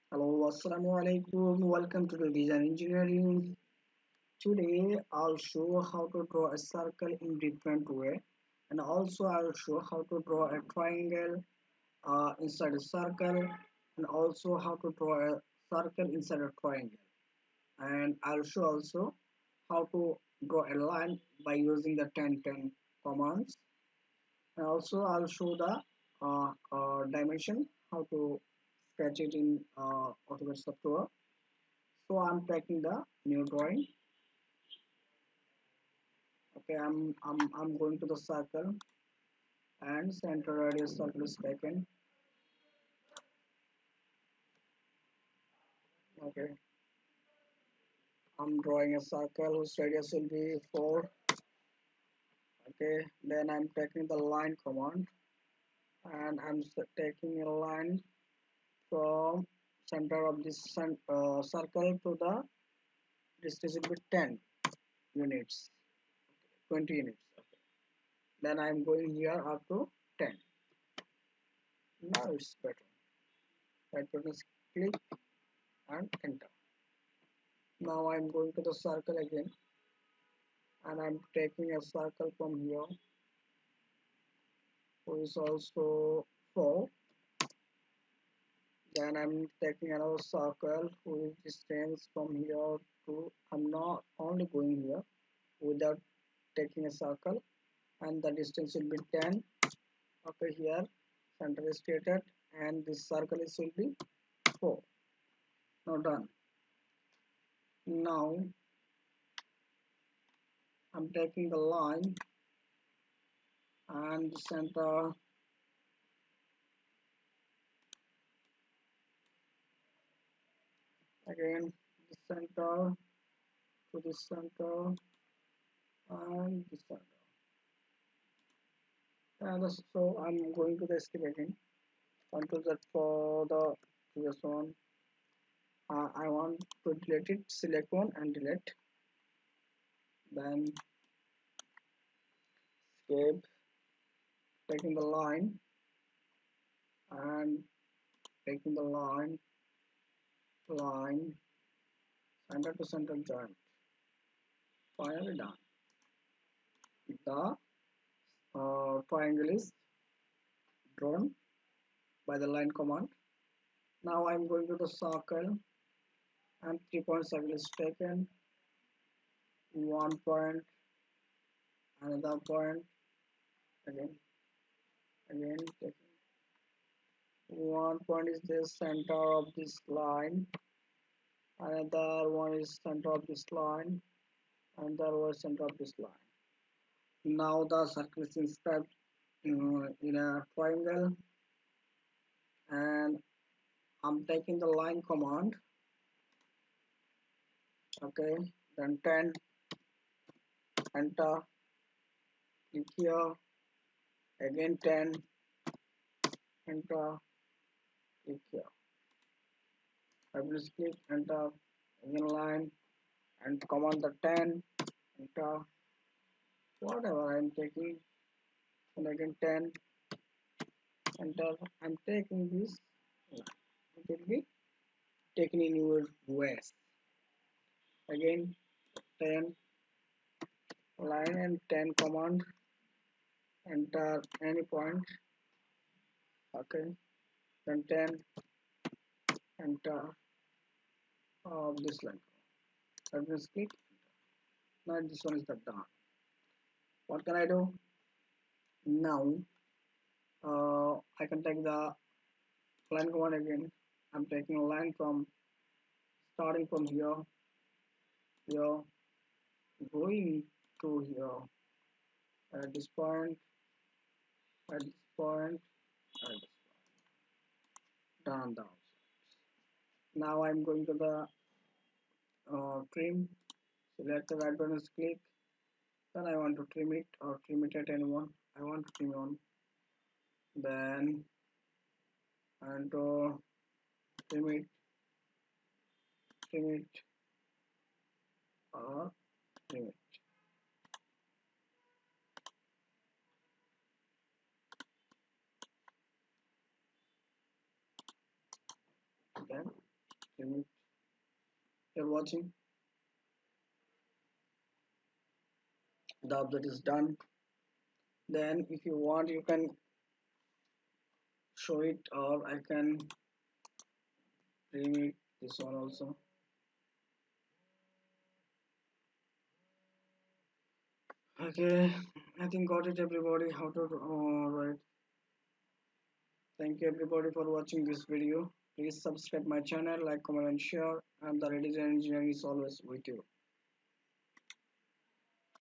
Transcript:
Hello, Assalamu alaikum. Welcome to the Redesign Engineering. Today, I'll show how to draw a circle in different way, and also I'll show how to draw a triangle inside a circle, and also how to draw a circle inside a triangle. And I'll show also how to draw a line by using the 10-10 commands. And also, I'll show the dimension, how to sketch it in AutoCAD software. So I'm taking the new drawing. Okay, I'm going to the circle and center radius circle is taken. Okay, I'm drawing a circle whose radius will be 4. Okay, then I'm taking the line command and I'm taking a line from center of this circle to the distance will be 10 units, 20 units. Okay. Then I'm going here up to 10. Now it's better. Right button is click and enter. Now I'm going to the circle again and I'm taking a circle from here who is also 4. Then I'm taking another circle who is distance from here to, I'm not only going here without taking a circle, and the distance will be 10. Okay, here center is created and this circle is will be 4. Now done. Now I'm taking the line and the center again, the center to the center and the center. And so I'm going to the escape again. Control Z for the previous one. I want to delete it. Select one and delete. Then escape. Taking the line and taking the line center to center joint. Finally done. The triangle is drawn by the line command. Now I'm going to the circle and 3-point circle is taken. 1 point, another point, again, taking 1 point is the center of this line, another one is center of this line, another one center of this line. Now the circle is inscribed in a triangle, and I'm taking the line command. Okay, then 10, enter, click here, again 10, enter, click here. I will click enter, again line, and command the 10, enter, whatever I'm taking, and again 10, enter. I'm taking this line. It will be taken in your ways. Again 10 line and 10 command, enter any point. Okay, then 10, enter this line. I will click. Now this one is the done. What can I do? Now I can take the line command again. I'm taking a line from starting from here, going to here, at this point, at this point, at this point, down. Now I'm going to the trim. Select the right button, click. Then I want to trim it or trim it at anyone. I want to trim on. Then and trim it, trim it, or trim it. Okay. Remove. You're watching. The object is done. Then if you want you can show it, or I can remake this one also. Okay, I think got it everybody how to right. Thank you everybody for watching this video. Please subscribe my channel, like, comment and share, and the Redesign Engineering is always with you.